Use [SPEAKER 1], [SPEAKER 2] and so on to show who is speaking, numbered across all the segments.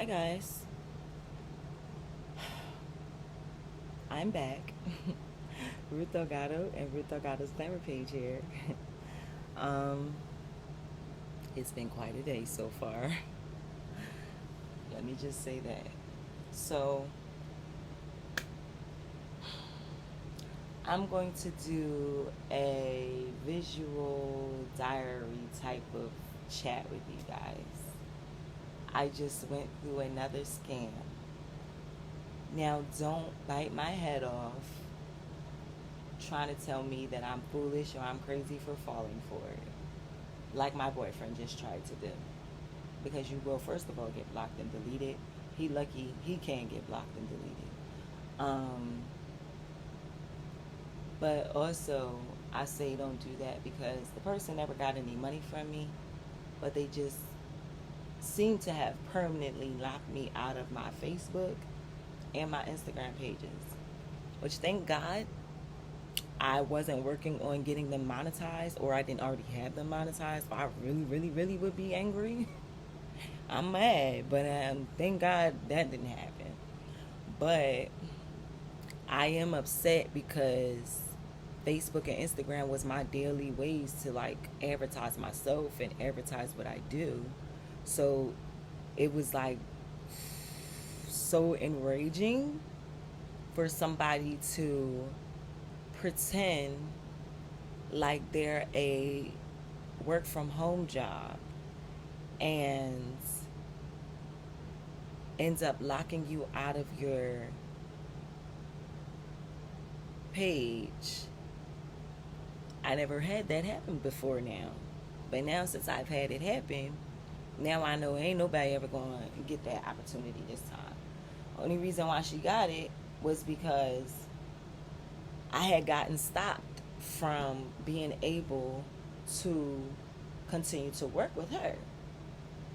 [SPEAKER 1] Hi guys, I'm back. Ruth Delgado and Ruth Delgado's Glamour page here. um, it's been quite a day so far. Let me just say that. So, I'm going to do a visual diary type of chat with you guys. I just went through another scam. Now, don't bite my head off trying to tell me that I'm foolish or I'm crazy for falling for it, like my boyfriend just tried to do. Because you will, first of all, get blocked and deleted. He lucky he can get blocked and deleted. Um, but also, I say don't do that because the person never got any money from me, but they just seem to have permanently locked me out of my Facebook and my Instagram pages. Which, thank God, I wasn't working on getting them monetized, or I didn't already have them monetized. I really, really, really would be angry. I'm mad, but thank God that didn't happen. But I am upset because Facebook and Instagram was my daily ways to like advertise myself and advertise what I do. So it was like so enraging for somebody to pretend like they're a work from home job and ends up locking you out of your page. I never had that happen before now. But now, since I've had it happen, now I know ain't nobody ever going to get that opportunity this time. Only reason why she got it was because I had gotten stopped from being able to continue to work with her.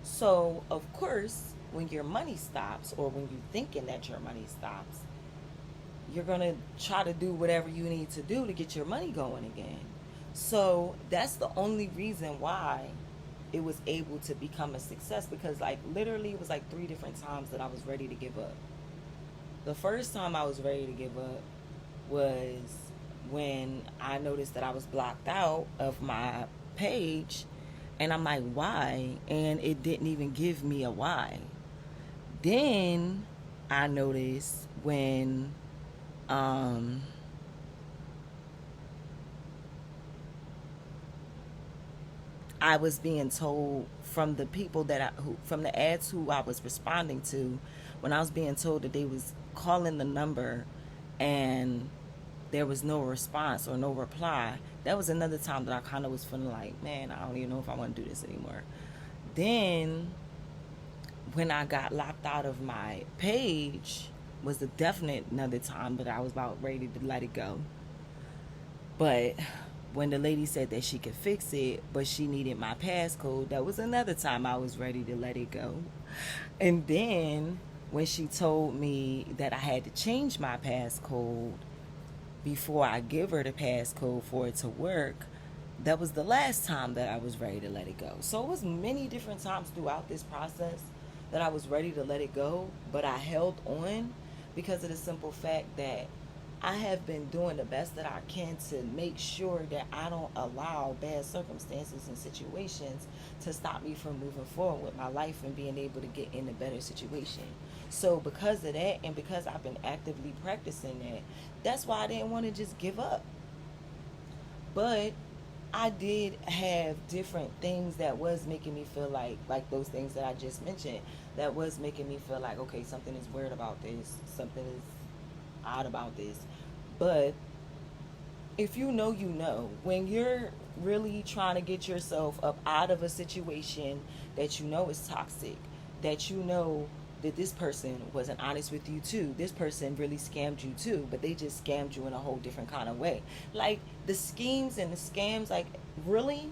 [SPEAKER 1] So, of course, when your money stops, or when you're thinking that your money stops, you're going to try to do whatever you need to do to get your money going again. So that's the only reason why it was able to become a success, because like literally it was like three different times that I was ready to give up. The first time I was ready to give up was when I noticed that I was blocked out of my page, and I'm like, why? And it didn't even give me a why. Then I noticed when um I was being told from the people from the ads who I was responding to, when I was being told that they was calling the number and there was no response or no reply. That was another time that I kind of was feeling like, man, I don't even know if I want to do this anymore. Then when I got locked out of my page was a definite another time that I was about ready to let it go. But when the lady said that she could fix it, but she needed my passcode, that was another time I was ready to let it go. And then when she told me that I had to change my passcode before I give her the passcode for it to work, that was the last time that I was ready to let it go. So it was many different times throughout this process that I was ready to let it go, but I held on because of the simple fact that I have been doing the best that I can to make sure that I don't allow bad circumstances and situations to stop me from moving forward with my life and being able to get in a better situation. So because of that, and because I've been actively practicing that, that's why I didn't want to just give up. But I did have different things that was making me feel like those things that I just mentioned, that was making me feel like, okay, something is weird about this, something is odd about this. But if you know, you know, when you're really trying to get yourself up out of a situation that you know is toxic, that you know that this person wasn't honest with you too, this person really scammed you too, but they just scammed you in a whole different kind of way. Like the schemes and the scams, like really,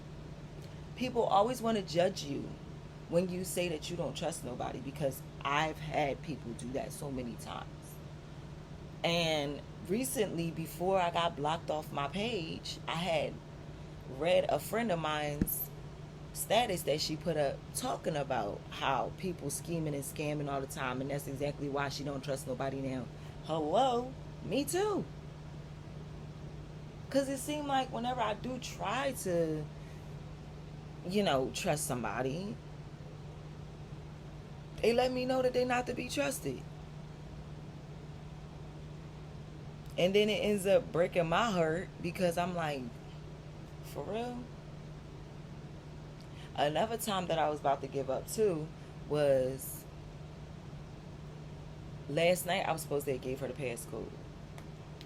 [SPEAKER 1] people always want to judge you when you say that you don't trust nobody, because I've had people do that so many times. And recently, before I got blocked off my page, I had read a friend of mine's status that she put up talking about how people scheming and scamming all the time, and that's exactly why she don't trust nobody now. Hello, me too. Because it seemed like whenever I do try to, trust somebody, they let me know that they're not to be trusted. And then it ends up breaking my heart because I'm like, for real? Another time that I was about to give up too was last night. I was supposed to have gave her the passcode,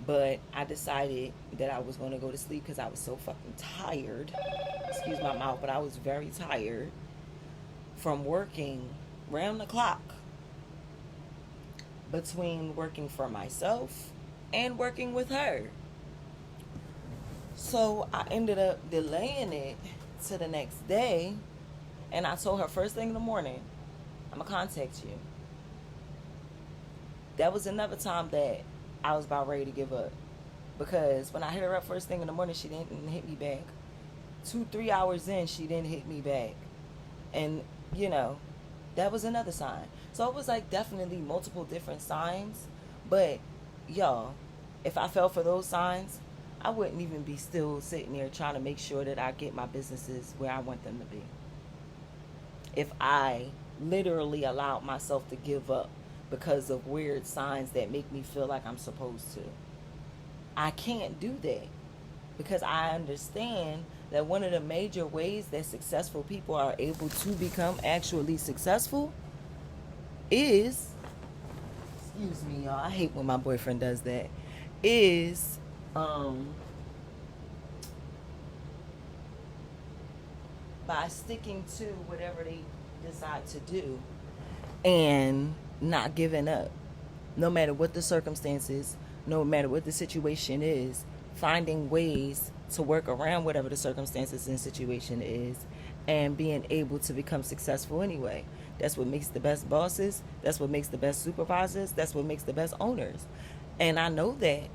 [SPEAKER 1] but I decided that I was going to go to sleep because I was so fucking tired. Excuse my mouth, but I was very tired from working round the clock between working for myself and working with her. So I ended up delaying it to the next day, and I told her first thing in the morning, I'm gonna contact you. That was another time that I was about ready to give up, because when I hit her up first thing in the morning, she didn't hit me back. 2-3 hours in, she didn't hit me back, and that was another sign. So it was like definitely multiple different signs, but y'all, if I fell for those signs, I wouldn't even be still sitting there trying to make sure that I get my businesses where I want them to be. If I literally allowed myself to give up because of weird signs that make me feel like I'm supposed to, I can't do that, because I understand that one of the major ways that successful people are able to become actually successful is, excuse me, y'all, I hate when my boyfriend does that, is by sticking to whatever they decide to do and not giving up, no matter what the circumstances, no matter what the situation is, finding ways to work around whatever the circumstances and situation is, and being able to become successful anyway. That's what makes the best bosses. That's what makes the best supervisors. That's what makes the best owners. And I know that.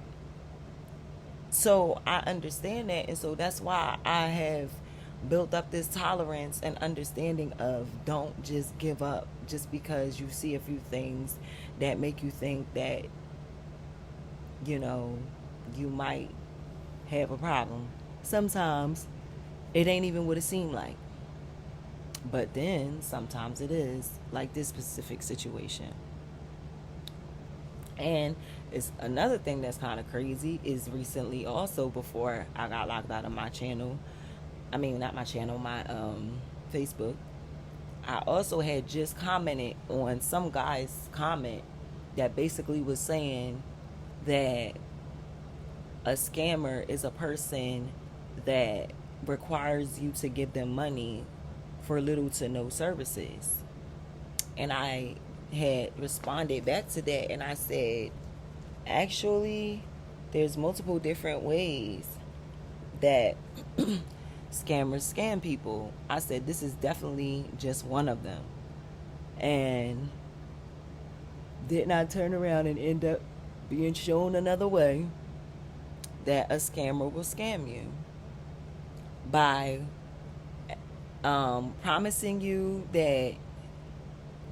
[SPEAKER 1] So I understand that. And so that's why I have built up this tolerance and understanding of, don't just give up just because you see a few things that make you think that, you might have a problem. Sometimes it ain't even what it seemed like. But then sometimes it is, like this specific situation. And it's another thing that's kind of crazy is recently also, before I got locked out of my channel, I mean, not my channel, my Facebook, I also had just commented on some guy's comment that basically was saying that a scammer is a person that requires you to give them money for little to no services. And I had responded back to that, and I said, actually, there's multiple different ways that scammers scam people. I said, this is definitely just one of them. And did not turn around and end up being shown another way that a scammer will scam you by promising you that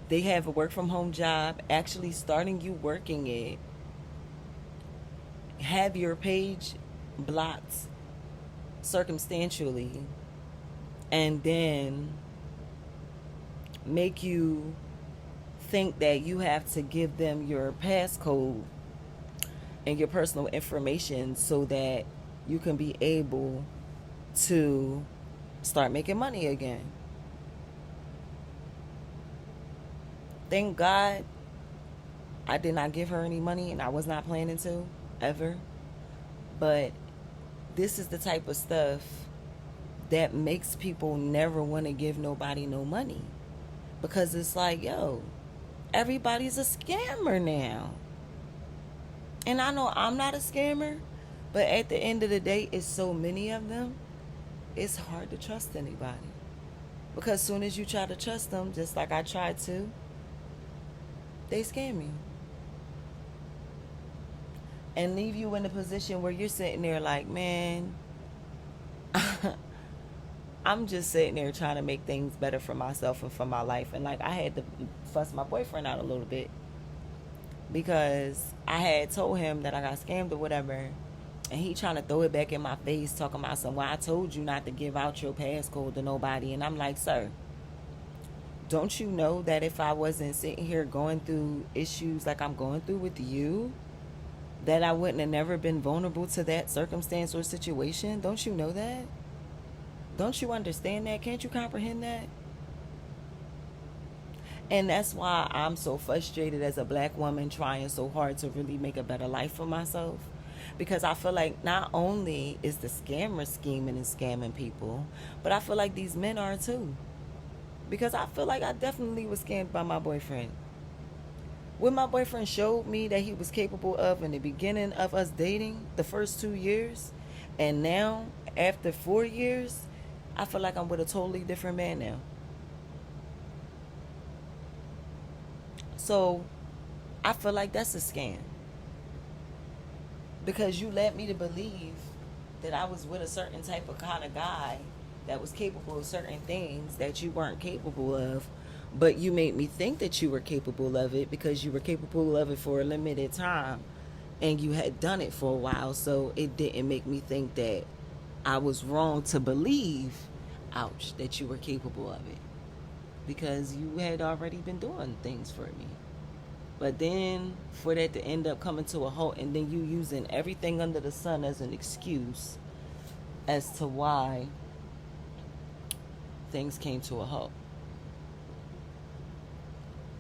[SPEAKER 1] they have a work from home job, actually starting you working it, have your page blocked circumstantially, and then make you think that you have to give them your passcode and your personal information so that you can be able to start making money again. Thank God I did not give her any money, and I was not planning to, ever. But this is the type of stuff that makes people never want to give nobody no money. Because it's like, yo, everybody's a scammer now. And I know I'm not a scammer, but at the end of the day, it's so many of them, it's hard to trust anybody. Because as soon as you try to trust them, just like I tried to, they scam you. And leave you in a position where you're sitting there like, man, I'm just sitting there trying to make things better for myself and for my life. And like I had to fuss my boyfriend out a little bit because I had told him that I got scammed or whatever. And he trying to throw it back in my face, talking about some, well, I told you not to give out your passcode to nobody. And I'm like, sir, don't you know that if I wasn't sitting here going through issues like I'm going through with you, that I wouldn't have never been vulnerable to that circumstance or situation? Don't you know that? Don't you understand that? Can't you comprehend that? And that's why I'm so frustrated as a black woman trying so hard to really make a better life for myself. Because I feel like not only is the scammer scheming and scamming people, but I feel like these men are too. Because I feel like I definitely was scammed by my boyfriend. What my boyfriend showed me that he was capable of in the beginning of us dating, the first 2 years, and now, after 4 years, I feel like I'm with a totally different man now. So I feel like that's a scam. Because you led me to believe that I was with a certain type of kind of guy that was capable of certain things that you weren't capable of. But you made me think that you were capable of it because you were capable of it for a limited time and you had done it for a while. So it didn't make me think that I was wrong to believe, ouch, that you were capable of it because you had already been doing things for me. But then for that to end up coming to a halt and then you using everything under the sun as an excuse as to why things came to a halt.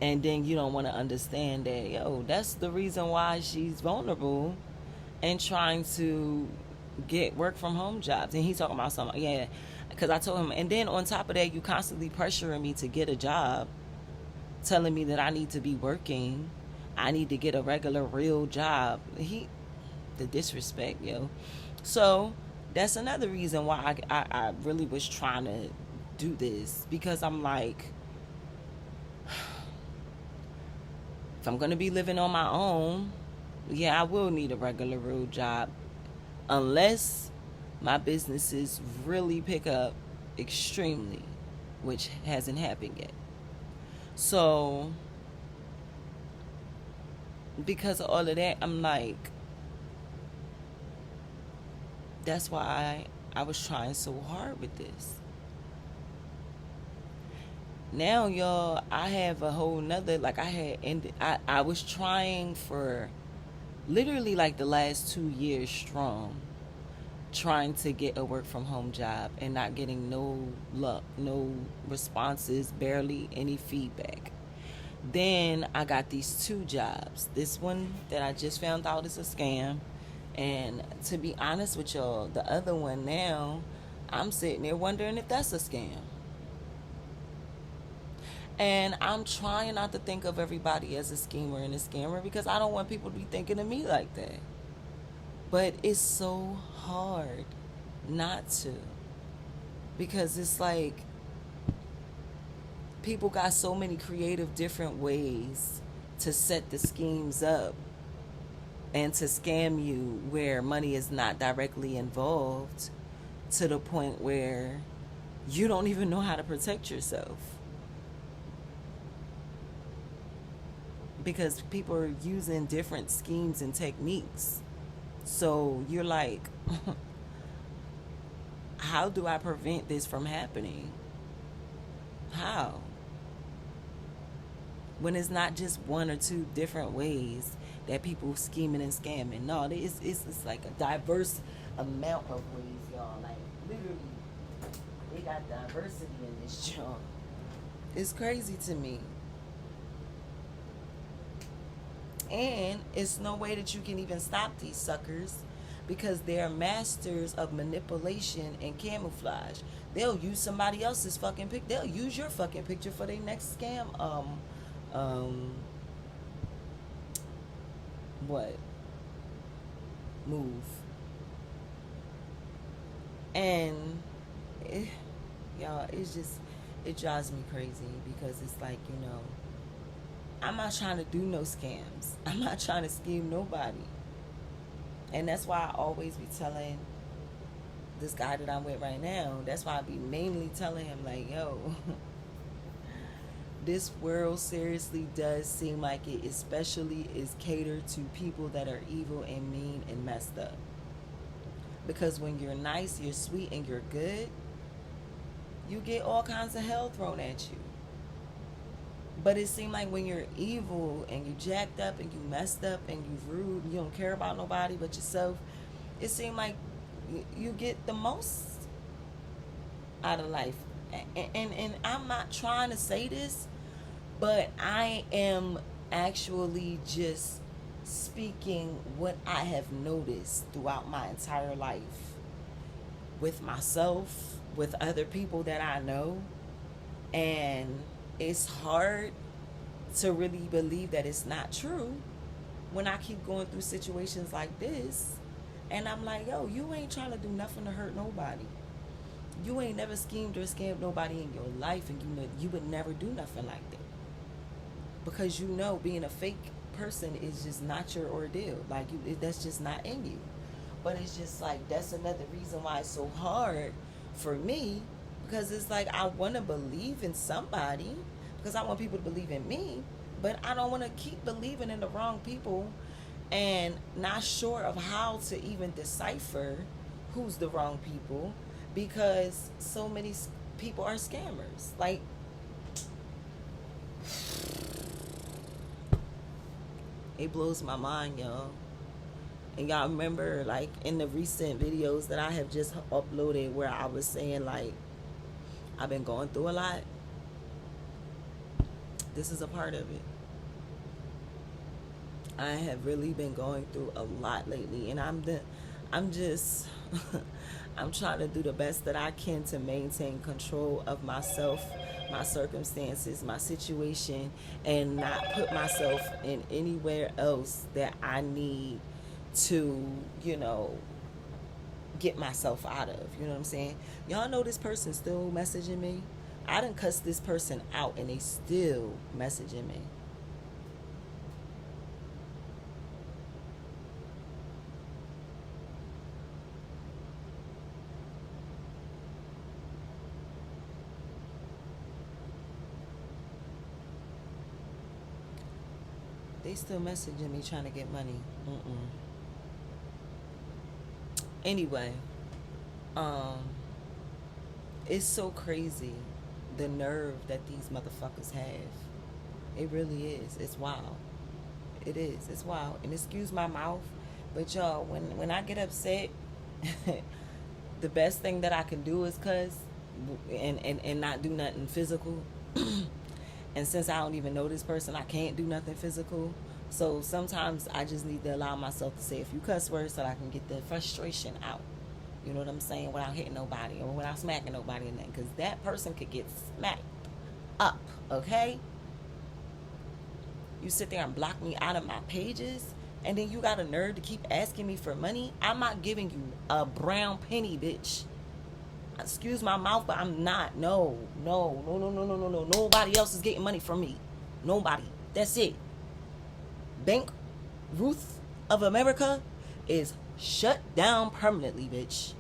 [SPEAKER 1] And then you don't want to understand that, yo, that's the reason why she's vulnerable and trying to get work from home jobs. And he's talking about something, yeah, because I told him, and then on top of that, you constantly pressuring me to get a job, telling me that I need to be working, I need to get a regular real job. The disrespect, yo. So that's another reason why I really was trying to do this, because I'm like, if I'm gonna be living on my own, yeah, I will need a regular real job, unless my businesses really pick up extremely, which hasn't happened yet. So because of all of that, I'm like, that's why I was trying so hard with this. Now, y'all, I have a whole nother, like I had ended, I was trying for literally like the last 2 years strong, trying to get a work from home job and not getting no luck, no responses, barely any feedback. Then I got these two jobs. This one that I just found out is a scam. And to be honest with y'all, the other one now, I'm sitting there wondering if that's a scam. And I'm trying not to think of everybody as a schemer and a scammer because I don't want people to be thinking of me like that. But it's so hard not to. Because it's like people got so many creative different ways to set the schemes up and to scam you where money is not directly involved, to the point where you don't even know how to protect yourself. Because people are using different schemes and techniques. So you're like, how do I prevent this from happening? How? When it's not just one or two different ways that people scheming and scamming. No, it's like a diverse amount of ways, y'all. Like, literally, they got diversity in this job. It's crazy to me. And it's no way that you can even stop these suckers because they're masters of manipulation and camouflage. They'll use somebody else's fucking pic. They'll use your fucking picture for their next scam. What? Move. And y'all, it drives me crazy because it's like, I'm not trying to do no scams. I'm not trying to scheme nobody. And that's why I always be telling this guy that I'm with right now, that's why I be mainly telling him, like, yo, this world seriously does seem like it, especially is catered to people that are evil and mean and messed up. Because when you're nice, you're sweet, and you're good, you get all kinds of hell thrown at you. But it seems like when you're evil and you jacked up and you messed up and you rude and you don't care about nobody but yourself, it seems like you get the most out of life. And I'm not trying to say this, but I am actually just speaking what I have noticed throughout my entire life with myself, with other people that I know. And it's hard to really believe that it's not true when I keep going through situations like this. And I'm like, yo, you ain't trying to do nothing to hurt nobody. You ain't never schemed or scammed nobody in your life, and you would never do nothing like that. Because you know being a fake person is just not your ordeal. Like, that's just not in you. But it's just like, that's another reason why it's so hard for me, because it's like I want to believe in somebody, because I want people to believe in me, but I don't want to keep believing in the wrong people and not sure of how to even decipher who's the wrong people, because so many people are scammers. Like, it blows my mind, y'all. And y'all remember, like, in the recent videos that I have just uploaded where I was saying, like, I've been going through a lot. This is a part of it. I have really been going through a lot lately, and I'm just I'm trying to do the best that I can to maintain control of myself, my circumstances, my situation, and not put myself in anywhere else that I need to, get myself out of. You know what I'm saying? Y'all know this person still messaging me. I done cussed this person out and they still messaging me. They still messaging me trying to get money. Anyway, um, it's so crazy the nerve that these motherfuckers have. It really is. It's wild. It is. It's wild. And excuse my mouth, but y'all, when I get upset, the best thing that I can do is cuss and not do nothing physical. And since I don't even know this person, I can't do nothing physical. So sometimes I just need to allow myself to say a few cuss words so that I can get the frustration out. You know what I'm saying? Without hitting nobody or without smacking nobody in that. Because that person could get smacked up, okay? You sit there and block me out of my pages, and then you got a nerve to keep asking me for money? I'm not giving you a brown penny, bitch. Excuse my mouth, but I'm not. No. Nobody else is getting money from me. Nobody. That's it. Bank Ruth of America is shut down permanently, bitch.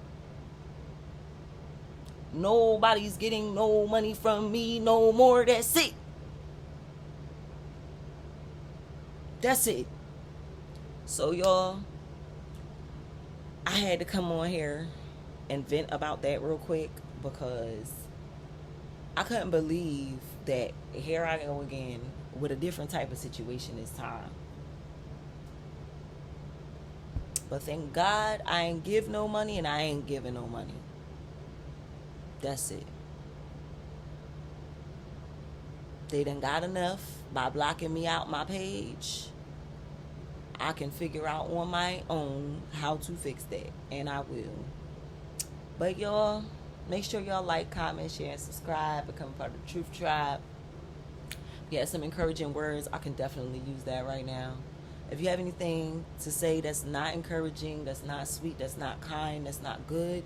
[SPEAKER 1] Nobody's getting no money from me no more. That's it. That's it. So, y'all, I had to come on here and vent about that real quick, because I couldn't believe that here I go again with a different type of situation this time. But thank God I ain't give no money, and I ain't giving no money. That's it. They done got enough by blocking me out my page. I can figure out on my own how to fix that, and I will. But y'all, make sure y'all like, comment, share, and subscribe. Become part of the Truth Tribe. Yeah, some encouraging words. I can definitely use that right now. If you have anything to say that's not encouraging, that's not sweet, that's not kind, that's not good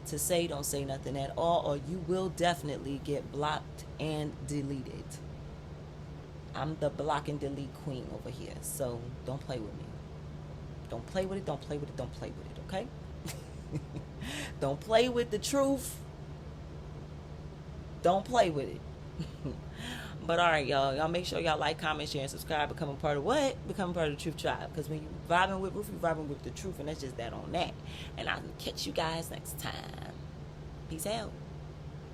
[SPEAKER 1] to say, don't say nothing at all, or you will definitely get blocked and deleted. I'm the block and delete queen over here, so don't play with me. Don't play with it, don't play with it, don't play with it, okay? Don't play with the truth. Don't play with it. But all right, y'all. Y'all make sure y'all like, comment, share, and subscribe. Become a part of what? Become a part of the Truth Tribe. Because when you vibing with Ruth, you vibing with the truth, and that's just that on that. And I'll catch you guys next time. Peace out.